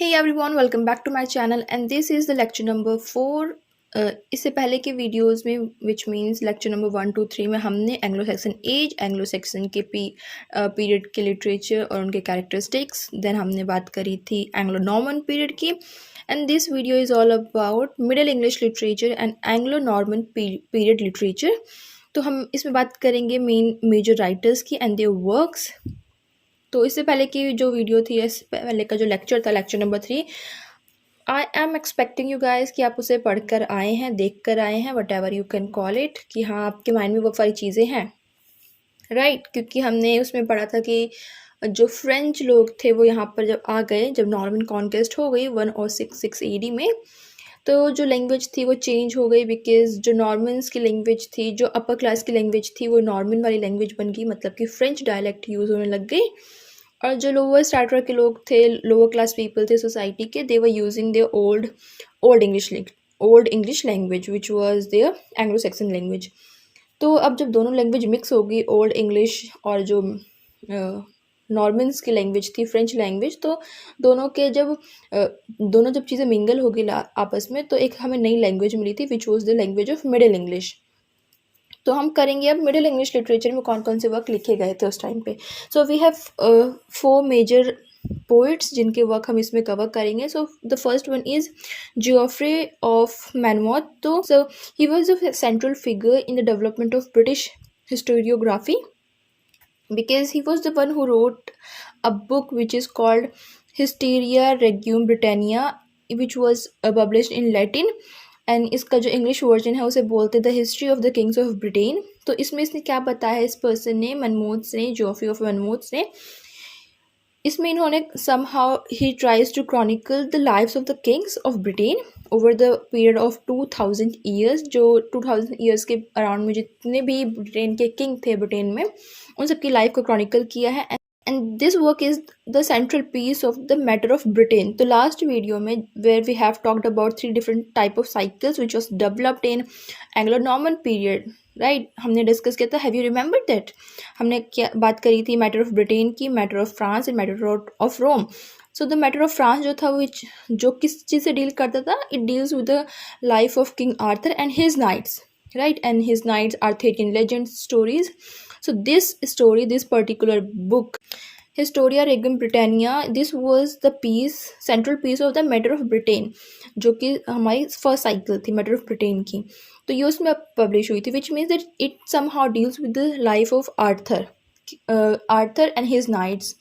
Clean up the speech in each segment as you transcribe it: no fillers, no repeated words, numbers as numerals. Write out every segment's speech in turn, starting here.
Hey everyone, welcome back to my channel and this is the lecture number 4. इससे पहले के videos में which means lecture number 1 2 3 में हमने Anglo Saxon age Anglo Saxon के period के लिटरेचर और उनके कैरेक्टरिस्टिक्स देन हमने बात करी थी एंग्लो नॉर्मन पीरियड की and this video is all about middle English literature and Anglo Norman period literature. तो हम इसमें बात करेंगे मेन मेजर राइटर्स की एंड देयर वर्क्स. तो इससे पहले की जो वीडियो थी, इससे पहले का जो लेक्चर था, lecture number 3, I am expecting you guys कि आप उसे पढ़कर आए हैं, देख कर आए हैं, what ever you can call it, कि हाँ आपके माइंड में वो सारी चीज़ें हैं, राइट. क्योंकि हमने उसमें पढ़ा था कि जो फ्रेंच लोग थे वो यहाँ पर जब आ गए, जब नॉर्मन कॉन्क्वेस्ट हो गई 106 AD में, तो जो लैंग्वेज थी वो चेंज हो गई. बिकॉज जो नॉर्मन्स की लैंग्वेज थी, जो अपर क्लास की लैंग्वेज थी, वो नॉर्मन वाली लैंग्वेज बन गई, मतलब कि फ्रेंच डायलेक्ट यूज़ होने लग गई. और जो लोअर स्टार्टर के लोग थे, लोअर क्लास पीपल थे सोसाइटी के, they were using their old English language which was their Anglo Saxon language. तो अब जब दोनों लैंग्वेज मिक्स हो गई, ओल्ड इंग्लिश और जो नॉर्मन्स की लैंग्वेज थी, फ्रेंच लैंग्वेज, तो दोनों जब चीज़ें मिंगल हो गई आपस में, तो एक हमें नई लैंग्वेज मिली थी which was the language of middle English. तो हम करेंगे अब मिडिल इंग्लिश लिटरेचर में कौन कौन से वर्क लिखे गए थे उस टाइम पे. So we have 4 major poets जिनके वर्क हम इसमें कवर करेंगे. So the first one is Geoffrey of Monmouth. तो so he was the central figure in the development of British historiography because he was the one who wrote a book which is called Hysteria Regum Britannia, which was published in Latin. And इसका जो English version है उसे बोलते the history of the Kings of Britain. तो इसमें इसने क्या बताया है, इस पर्सन ने, मनमोथ ने, जोफ्री ऑफ मनमोथ ने, इसमें इन्होंने somehow he tries to chronicle the lives of the kings of Britain over the period of 2000 years. जो 2000 years के अराउंड में जितने भी ब्रिटेन के किंग थे ब्रिटेन में, उन सबकी लाइफ को क्रॉनिकल किया है. And this work is the central piece of the matter of Britain. तो लास्ट वीडियो में where we have talked about 3 different type of cycles which was developed in Anglo-Norman period, right? हमने discuss किया था, have you remembered that? हमने क्या बात करी थी, मैटर ऑफ ब्रिटेन की, matter of France and matter of Rome. So the matter of France जो था जो किस चीज़ से डील करता था, it deals with the life of king Arthur and his knights, right? And his knights, Arthurian legends, stories. So this particular book, Historia Regum Britannia, this was the central piece of the Matter of Britain, जो कि हमारी first cycle थी matter of Britain की. तो ये उसमें publish हुई थी, which means that it somehow deals with the life of Arthur and his knights.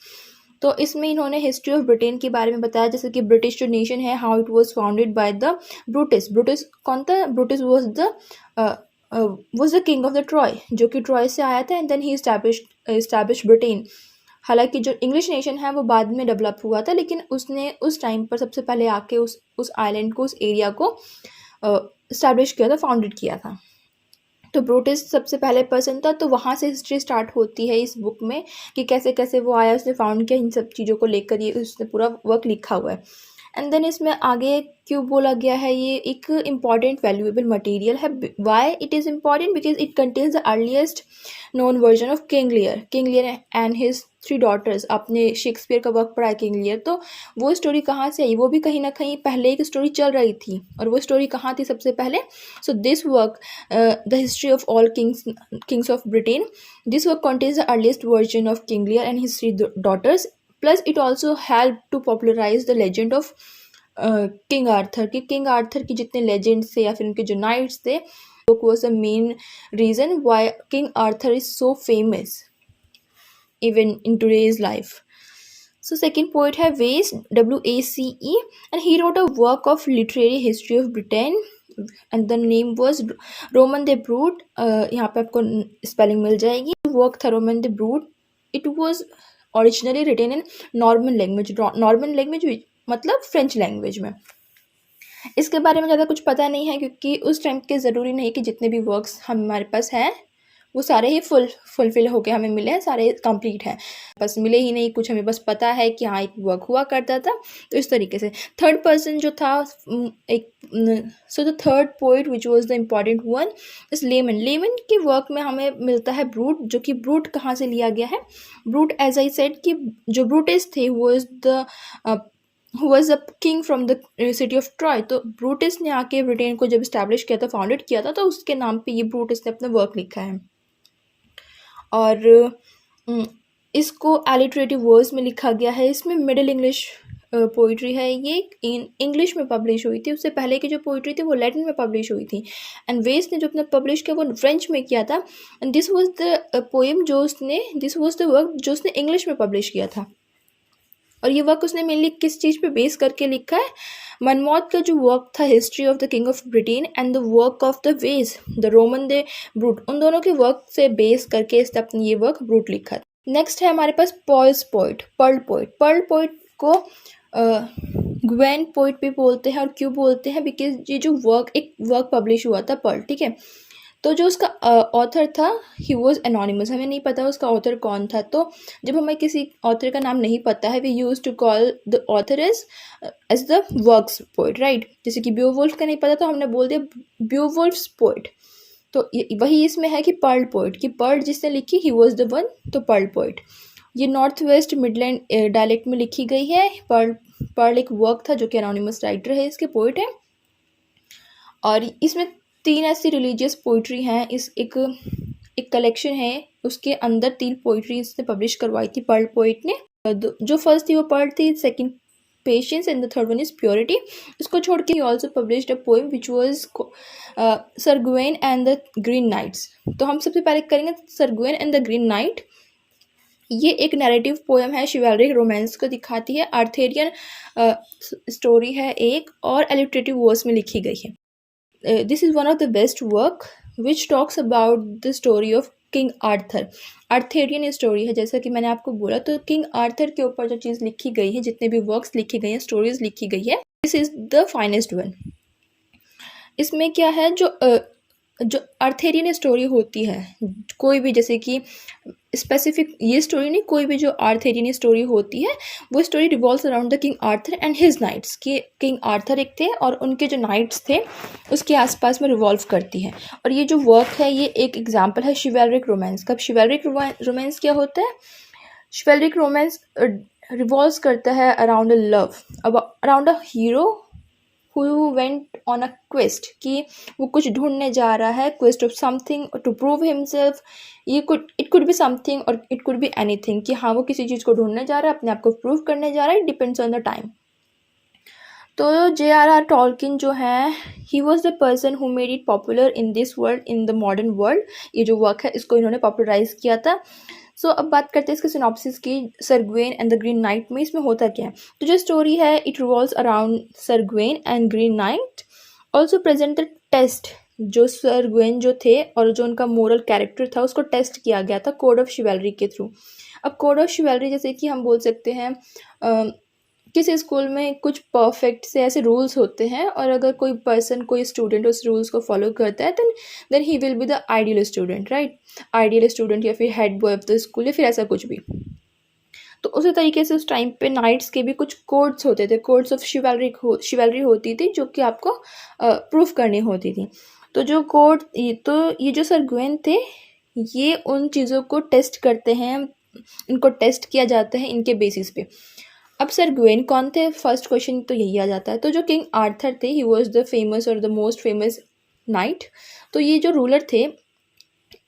तो इसमें इन्होंने हिस्ट्री ऑफ ब्रिटेन के बारे में बताया, जैसे कि ब्रिटिश जो नेशन है, how it was founded by the Brutus कौन था? Brutus was the king of the Troy, जो कि ट्रॉय से आया था, and then he establish Britain. हालांकि जो इंग्लिश नेशन है वो बाद में डेवलप हुआ था, लेकिन उसने उस टाइम पर सबसे पहले आके उस आइलैंड को, उस एरिया को इस्टेब्लिश किया था, फाउंडेड किया था. तो ब्रूटिस सबसे पहले पर्सन था. तो वहाँ से हिस्ट्री स्टार्ट होती है इस बुक में कि कैसे कैसे वो आया, उसने फाउंड किया, इन सब चीज़ों को लेकर ये उसने पूरा वर्क लिखा हुआ है. एंड देन इसमें आगे क्यों बोला गया है, ये एक इम्पॉर्टेंट वैल्यूएबल मटेरियल है. Why it is important? Because it contains the earliest known version of king Lear and his 3 daughters. आपने शेक्सपियर का वर्क पढ़ा है किंग लियर, तो वो स्टोरी कहाँ से आई? वो भी कहीं ना कहीं पहले एक स्टोरी चल रही थी, और वो स्टोरी कहाँ थी सबसे पहले? So this work, the history of all kings of Britain, this work contains the earliest version of king Lear and his 3 daughters. Plus it also help to popularize the legend of king Arthur. कि king Arthur की जितने legends थे या फिर उनके जो knights थे, book was the main reason why king Arthur is so famous even in today's life. So second poet है Wace, WACE, and he wrote a work of literary history of Britain and the name was Roman de Brute. यहाँ पे आपको spelling मिल जाएगी. Work था Roman de Brute. It was originally written in Norman language मतलब French language में. इसके बारे में ज़्यादा कुछ पता नहीं है, क्योंकि उस टाइम के ज़रूरी नहीं कि जितने भी वर्क्स हमारे पास हैं वो सारे ही फुलफिल होके हमें मिले हैं, सारे कंप्लीट हैं. बस मिले ही नहीं, कुछ हमें बस पता है कि हाँ एक वर्क हुआ करता था. तो इस तरीके से थर्ड पर्सन जो था so the third poet which was the important one इस लेमन के वर्क में हमें मिलता है ब्रूट. जो कि ब्रूट कहाँ से लिया गया है? ब्रूट, एज आई सेड, कि जो ब्रूटिस थे वो is the who was a king from the city of Troy. तो ब्रूटस ने आके ब्रिटेन को जब इस्टेब्लिश किया था, फाउंडेड किया था, तो उसके नाम पे ये ब्रूटस ने अपना वर्क लिखा है। और इसको एलिटरेटिव वर्ड्स में लिखा गया है। इसमें मिडिल इंग्लिश पोइट्री है। ये इन इंग्लिश में पब्लिश हुई थी। उससे पहले की जो पोइट्री थी वो लैटिन में पब्लिश हुई थी। एंड वेस्ट ने जो अपना पब्लिश किया वो फ्रेंच में किया था। And this was the poem जो उसने दिस वाज द वर्क जो उसने इंग्लिश में पब्लिश किया था। और ये वर्क उसने मेनली किस चीज़ पे बेस करके लिखा है? मनमौत का जो वर्क था, history of the king of Britain and the work of the ways the Roman they brute, उन दोनों के वर्क से बेस करके इसने अपने ये वर्क ब्रूट लिखा। नेक्स्ट है हमारे पास Paul's poet, Pearl poet. Pearl poet को ग्वेन पोइट भी बोलते हैं। और क्यों बोलते हैं? बिकॉज ये जो वर्क एक वर्क पब्लिश हुआ था पर्ल, ठीक है, तो जो उसका ऑथर था ही वॉज एनोनिमस, हमें नहीं पता उसका ऑथर कौन था। तो जब हमें किसी ऑथर का नाम नहीं पता है we use to call the author as the works poet, right. जैसे कि ब्योवुल्फ का नहीं पता तो हमने बोल दिया ब्योवुल्फ्स पोइट। तो वही इसमें है कि पर्ल पोइट, कि पर्ल जिसने लिखी ही वॉज द वन, तो पर्ल पोइट। ये नॉर्थ वेस्ट मिडलैंड डायलेक्ट में लिखी गई है। पर्ल एक वर्क था जो कि एनोनिमस राइटर है, इसके पोइट है। और इसमें 3 ऐसी रिलीजियस पोइट्री हैं। इस एक कलेक्शन है, उसके अंदर 3 पोइट्री इसने पब्लिश करवाई थी पर्ल पोइट ने। जो फर्स्ट थी वो पर्ल थी, second patience and the third one is purity. इसको छोड़ के ही also published a poem which was sir Gawain and the green knights. तो हम सबसे पहले करेंगे sir Gawain and the green knight. ये एक नैरेटिव पोएम है, शिवैलरिक रोमांस को दिखाती है। आर्थेरियन स्टोरी है एक, और एलिटरेटिव वर्स में लिखी गई है। This is one of the best work which talks about the story of king Arthur. Arthurian story है, जैसा कि मैंने आपको बोला। तो किंग आर्थर के ऊपर जो चीज़ लिखी गई है, जितने भी वर्क्स लिखे गए हैं, स्टोरीज लिखी गई है, this is the finest one. इसमें क्या है, जो आर्थेरियन स्टोरी होती है, कोई भी, जैसे कि स्पेसिफिक ये स्टोरी नहीं, कोई भी जो आर्थेरियन स्टोरी होती है वो story revolves around the king Arthur and his knights, कि किंग आर्थर एक थे और उनके जो नाइट्स थे उसके आसपास में रिवॉल्व करती है। और ये जो वर्क है ये एक एग्जांपल है शिवैलरिक रोमांस का। शिवैलरिक रोमांस क्या होता है? शिवैलरिक रोमांस रिवॉल्व्स करता है around a love, around a hero who went on a quest, कि वो कुछ ढूंढने जा रहा है, quest of something to prove himself। it could be something or it could be anything, कि हाँ वो किसी चीज़ को ढूंढने जा रहा है, अपने आप को प्रूव करने जा रहा है, डिपेंड्स ऑन द टाइम। तो J.R.R. टॉलकिन जो है, ही was the person who made it popular in this world, in the modern world. ये जो वर्क है इसको इन्होंने पॉपुलराइज किया था। सो अब बात करते हैं इसके सिनॉप्सिस की। Sir Gawain and the green knight में इसमें होता क्या है? तो जो स्टोरी है it revolves around sir Gawain and green knight. Also present the test, जो सर ग्वेन जो थे और जो उनका मोरल कैरेक्टर था उसको टेस्ट किया गया था कोड ऑफ शिवैलरी के थ्रू। अब कोड ऑफ शिवैलरी जैसे कि हम बोल सकते हैं किसी स्कूल में कुछ परफेक्ट से ऐसे रूल्स होते हैं, और अगर कोई पर्सन, कोई स्टूडेंट उस रूल्स को फॉलो करता है then he will be the ideal student, right. Ideal student या फिर head boy of the school या फिर ऐसा कुछ भी। तो उसी तरीके से उस टाइम पे नाइट्स के भी कुछ कोड्स होते थे, कोड्स ऑफ शिवैलरी होती थी जो कि आपको प्रूफ करनी होती थी। तो जो कोड, ये जो सर ग्वेन थे ये उन चीज़ों को टेस्ट करते हैं, इनको टेस्ट किया जाता है इनके बेसिस पे। अब सर ग्वेन कौन थे? फर्स्ट क्वेश्चन तो यही आ जाता है। तो जो किंग आर्थर थे ही वॉज द फेमस और द मोस्ट फेमस नाइट। तो ये जो रूलर थे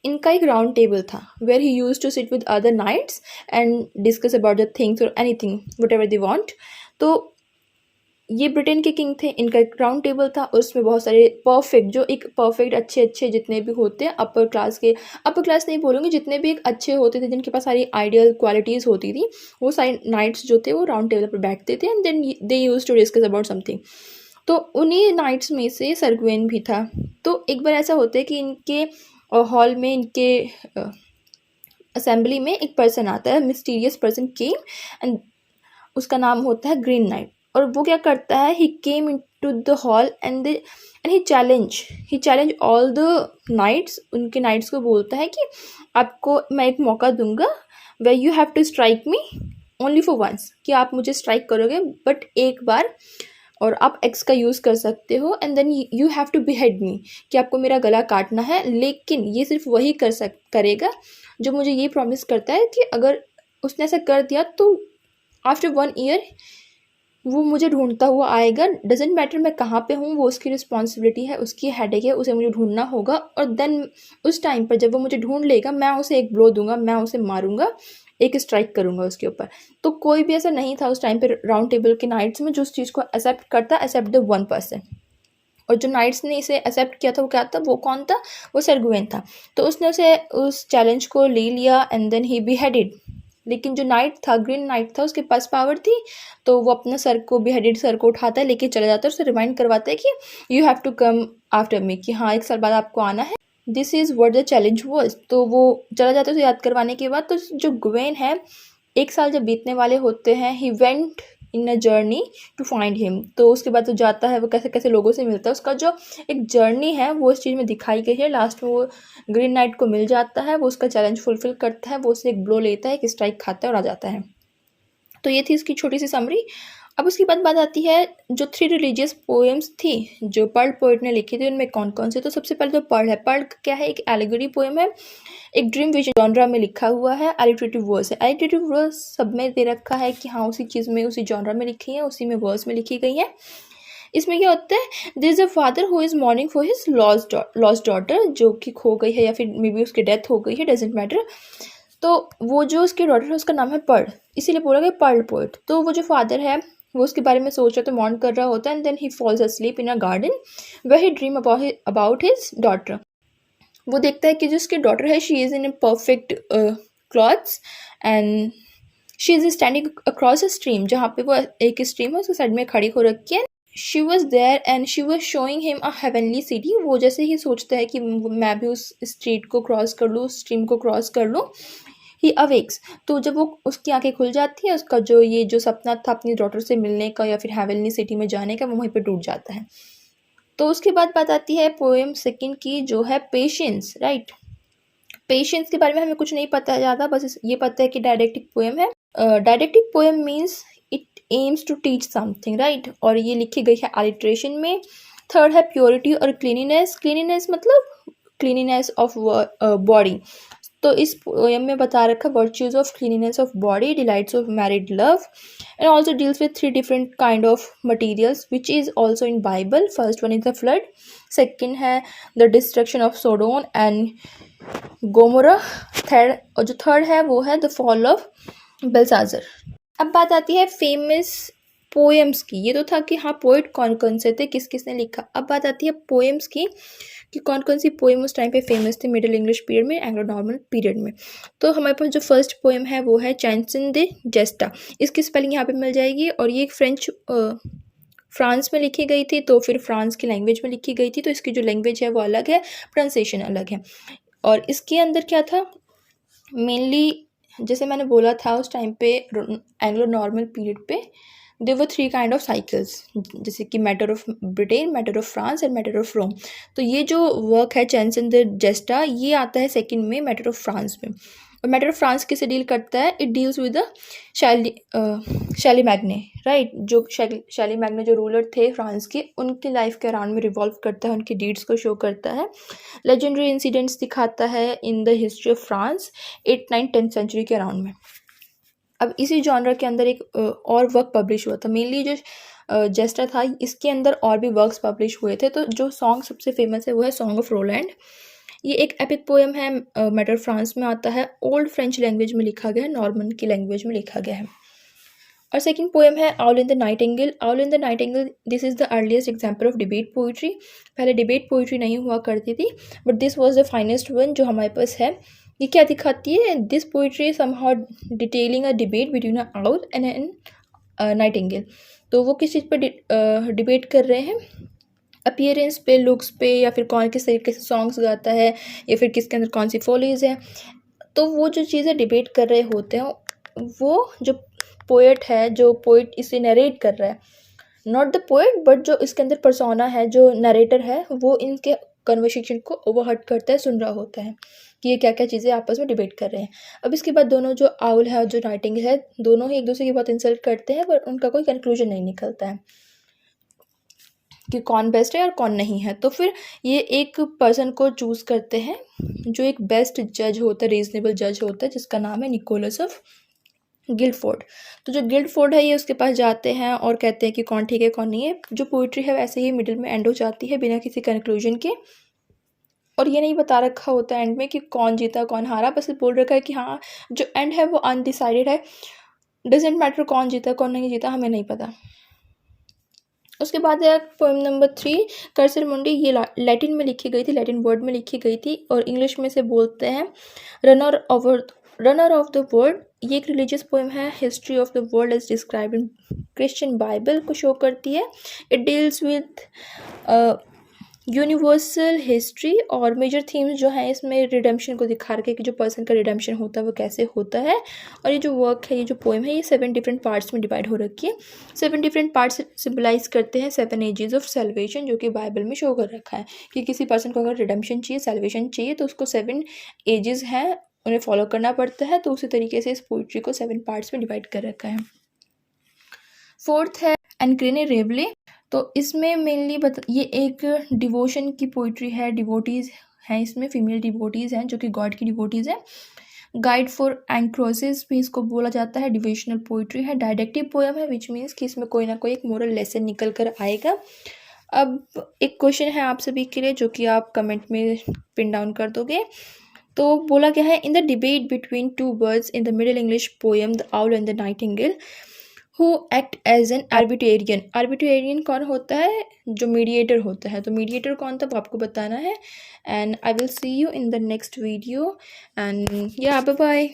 इनका एक राउंड टेबल था where he used to sit with other knights and discuss about the things और एनीथिंग व्हाटएवर दे वांट। तो ये ब्रिटेन के किंग थे, इनका एक राउंड टेबल था और उसमें बहुत सारे परफेक्ट, जो एक परफेक्ट अच्छे जितने भी होते हैं अपर क्लास नहीं बोलूँगी, जितने भी एक अच्छे होते थे जिनके पास सारी आइडियल क्वालिटीज़ होती थी, वो सारे नाइट्स जो थे वो राउंड टेबल पर बैठते थे and then they use to discuss about something. तो उन्हीं नाइट्स में से सर ग्वेन भी था। तो एक बार ऐसा होता है कि इनके हॉल में, इनके असेंबली में एक पर्सन आता है, मिस्टीरियस पर्सन केम, एंड उसका नाम होता है ग्रीन नाइट। और वो क्या करता है, he came into the hall and he challenge all the knights. उनके नाइट्स को बोलता है कि आपको मैं एक मौका दूंगा, where you have to strike me only for once, कि आप मुझे स्ट्राइक करोगे बट एक बार, और आप एक्स का यूज़ कर सकते हो, and then you have to behead me, कि आपको मेरा गला काटना है। लेकिन ये सिर्फ वही करेगा जो मुझे ये प्रॉमिस करता है कि अगर उसने ऐसा कर दिया तो आफ्टर 1 ईयर वो मुझे ढूंढता हुआ आएगा, डजेंट मैटर मैं कहाँ पे हूँ, वो उसकी रिस्पॉन्सिबिलिटी है, उसकी हेडेक है, उसे मुझे ढूंढना होगा। और देन उस टाइम पर जब वो मुझे ढूंढ लेगा, मैं उसे एक ब्लो दूंगा, मैं उसे मारूंगा, एक स्ट्राइक करूंगा उसके ऊपर। तो कोई भी ऐसा नहीं था उस टाइम पे राउंड टेबल के नाइट्स में जो उस चीज़ को एक्सेप्ट करता, एक्सेप्ट द 1%। और जो नाइट्स ने इसे एक्सेप्ट किया था वो क्या था, वो कौन था, वो सर गुवेन था। तो उसने उसे उस चैलेंज को ले लिया एंड देन ही बिहेडेड। लेकिन जो नाइट था, ग्रीन नाइट था, उसके पास पावर थी, तो वो अपना सर को, बिहेडेड सर को उठाता है, लेके चला जाता है, उसे रिमाइंड करवाता है कि you have to come after me, कि हाँ 1 साल बाद आपको आना है, this is what the challenge was. तो वो चला जाता है उसे याद करवाने के बाद। तो जो गुवेन है, 1 साल जब बीतने वाले होते हैं, he went in a journey to find him. तो उसके बाद वो जाता है, वो कैसे कैसे लोगों से मिलता है, उसका जो एक जर्नी है वो इस चीज़ में दिखाई गई है। लास्ट में वो ग्रीन नाइट को मिल जाता है, वो उसका चैलेंज फुलफिल करता है, वो उसे एक ब्लो लेता है, एक स्ट्राइक खाता है और आ जाता है। तो ये थी इसकी छोटी सी समरी। अब उसके बाद बात आती है जो 3 रिलीजियस पोएम्स थी जो पर्ल पोइट ने लिखी थी, उनमें कौन कौन से। तो सबसे पहले तो पर्ल है। पर्ल क्या है, एक एलिगोरी पोएम है, एक ड्रीम विजन जॉनरा में लिखा हुआ है। एलिटरेटिव वर्स है, एलिटरेटिव वर्स सब में दे रखा है कि हाँ उसी चीज़ में, उसी जॉनरा में लिखी है, उसी में वर्स में लिखी गई है। इसमें क्या होता है, there is a father who is mourning for his lost daughter, जो कि खो गई है या फिर मे बी उसकी डेथ हो गई है, डजेंट मैटर। तो वो जो उसकी डॉटर है उसका नाम है पर्ल, इसीलिए बोला गया पर्ल पोइट। तो वो जो फादर है वो उसके बारे में सोच रहा था, मॉर्न कर रहा होता है, and then he falls asleep in a garden where he dream about his daughter. वो देखता है कि जो उसकी डॉटर है, she is in perfect clothes and she is standing across a stream, जहाँ पे वो एक स्ट्रीम है उसके साइड में खड़ी हो रखी है। She was there and she was showing him a heavenly city. वो जैसे ही सोचता है कि मैं भी उस स्ट्रीट को क्रॉस कर लूँ, उस स्ट्रीम को क्रॉस कर लूँ, ही अवेक्स। तो जब वो उसकी आंखें खुल जाती है, उसका जो ये जो सपना था अपनी डॉटर से मिलने का या फिर हेवनली सिटी में जाने का, वो वहीं पे टूट जाता है। तो उसके बाद बात आती है पोएम सेकंड की, जो है पेशेंस, राइट। पेशेंस के बारे में हमें कुछ नहीं पता है ज़्यादा, बस ये पता है कि डायडेक्टिक पोएम है। Didactic poem means it aims to teach something, right. और ये लिखी गई है अलिट्रेशन में। थर्ड है प्योरिटी और क्लीनिनेस। क्लीनिनेस मतलब क्लीनिनेस ऑफ बॉडी। तो इस पोएम में बता रखा virtues of cleanliness of body, delights of married love, and also deals with 3 different kind of materials which is also in Bible. First one is the flood, second है the destruction of Sodom and Gomorrah, third, और जो third है वो है the fall of बेल्साजर। अब बात आती है फेमस पोएम्स की। ये तो था कि हाँ पोएट कौन कौन से थे, किस किसने लिखा। अब बात आती है पोएम्स की कि कौन कौन सी पोएम उस टाइम पे फेमस थी मिडिल इंग्लिश पीरियड में, एंग्लो नॉर्मन पीरियड में। तो हमारे पास जो फर्स्ट पोएम है वो है चांसन दे जेस्टा। इसकी स्पेलिंग यहाँ पे मिल जाएगी, और ये एक फ्रांस में लिखी गई थी, तो फिर फ्रांस की लैंग्वेज में लिखी गई थी, तो इसकी जो लैंग्वेज है वो अलग है, प्रोनाउंसिएशन अलग है। और इसके अंदर क्या था, मेनली जैसे मैंने बोला था उस टाइम पे एंग्लो नॉर्मल पीरियड पे there were 3 kind of cycles, जैसे कि matter of Britain, matter of France and matter of Rome. तो ये जो वर्क है चांसन दे जेस्टा, ये आता है सेकंड में मैटर ऑफ फ्रांस में। और मैटर ऑफ फ्रांस किसे डील करता है, इट डील्स विद शैलीमैग्ने, राइट। जो शैलीमैग्ने जो रूलर थे फ्रांस के, उनकी लाइफ के अराउंड में रिवॉल्व करता है, उनकी डीड्स को शो करता है, लेजेंडरी इंसिडेंट्स दिखाता है in the history of France 8th 9th 10th century के अराउंड में। अब इसी जॉनर के अंदर एक और वर्क पब्लिश हुआ था, मेनली जो जेस्टा था इसके अंदर और भी वर्क्स पब्लिश हुए थे। तो जो सॉन्ग सबसे फेमस है वो है सॉन्ग ऑफ रोलैंड। ये एक एपिक पोएम है, मैटर फ्रांस में आता है, ओल्ड फ्रेंच लैंग्वेज में लिखा गया है, नॉर्मन की लैंग्वेज में लिखा गया है। और सेकंड पोएम है owl in the nightingale. Owl in the nightingale, this is the earliest example of debate poetry. पहले डिबेट पोइट्री नहीं हुआ करती थी, but this was the finest one जो हमारे पास है। ये क्या दिखाती है, this poetry somehow detailing a debate between a owl and an nightingale. तो वो किस चीज़ पर डिबेट कर रहे हैं, अपीयरेंस पे, लुक्स पे, या फिर कौन किस तरीके से सॉन्ग्स गाता है, या फिर किसके अंदर कौन सी फॉलीज है। तो वो जो चीज़ें डिबेट कर रहे होते हैं, वो जो पोएट है, जो पोएट इसे नरेट कर रहा है, नॉट द पोएट बट जो इसके अंदर पर्सोना है, जो नरेटर है, वो इनके कन्वर्सेशन को ओवरहर्ट करता है, सुन रहा होता है कि ये क्या क्या चीज़ें आपस में डिबेट कर रहे हैं। अब इसके बाद दोनों जो आउल है और जो नाइटिंगेल है, दोनों ही एक दूसरे की बहुत इंसल्ट करते हैं, पर उनका कोई कंक्लूजन नहीं निकलता है कि कौन बेस्ट है और कौन नहीं है। तो फिर ये एक पर्सन को चूज़ करते हैं जो एक बेस्ट जज होता है, रीजनेबल जज होता है, जिसका नाम है निकोलस ऑफ गिल्डफोर्ड। तो जो गिल्डफोर्ड है ये उसके पास जाते हैं और कहते हैं कि कौन ठीक है कौन नहीं है। जो पोइट्री है वैसे ही मिडिल में एंड हो जाती है बिना किसी कंक्लूजन के, और ये नहीं बता रखा होता एंड में कि कौन जीता कौन हारा, बस बोल रखा है कि हाँ जो एंड है वो अनडिसाइडेड है, डजेंट मैटर कौन जीता कौन नहीं जीता, हमें नहीं पता। उसके बाद है पोएम नंबर 3 कर्सर मुंडी। ये लैटिन में लिखी गई थी, लैटिन वर्ड में लिखी गई थी और इंग्लिश में से बोलते हैं रनर ऑफ द वर्ल्ड। ये एक रिलीजियस पोएम है, history of the world as describe in Christian Bible को शो करती है। It deals with universal history और मेजर थीम्स जो हैं इसमें रिडेम्पशन को दिखा रखे कि जो पर्सन का रिडेम्पशन होता है वो कैसे होता है। और ये जो वर्क है, ये जो पोएम है, ये 7 डिफरेंट पार्ट्स में डिवाइड हो रखी है। 7 डिफरेंट पार्ट्स सिम्बलाइज करते हैं 7 एजेस ऑफ सेल्वेशन, जो कि बाइबल में शो कर रखा है कि किसी पर्सन को अगर रिडेम्पशन चाहिए, सेल्वेशन चाहिए, तो उसको 7 एजेस हैं उन्हें फॉलो करना पड़ता है। तो उसी तरीके से इस पोइट्री को 7 पार्ट्स में डिवाइड कर रखा है। 4th है एनक्रेने रेवले। तो इसमें मेनली ये एक डिवोशन की पोइट्री है, डिवोटीज़ हैं इसमें, फीमेल डिवोटीज़ हैं जो कि गॉड की डिवोटीज़ हैं। गाइड फॉर एंक्रोसिस भी इसको बोला जाता है। डिविजनल पोइट्री है, डायडेक्टिव पोएम है, विच मीन्स कि इसमें कोई ना कोई एक मोरल लेसन निकल कर आएगा। अब एक क्वेश्चन है आप सभी के लिए जो कि आप कमेंट में पिन डाउन कर दोगे। तो बोला गया है, in the debate between 2 birds in the middle English poem the owl and the nightingale who act as an arbitrarian. Arbitrarian कौन होता है? जो मीडिएटर होता है। तो मीडिएटर कौन था वो आपको बताना है। And I will see you in the next video and या बाय बाय।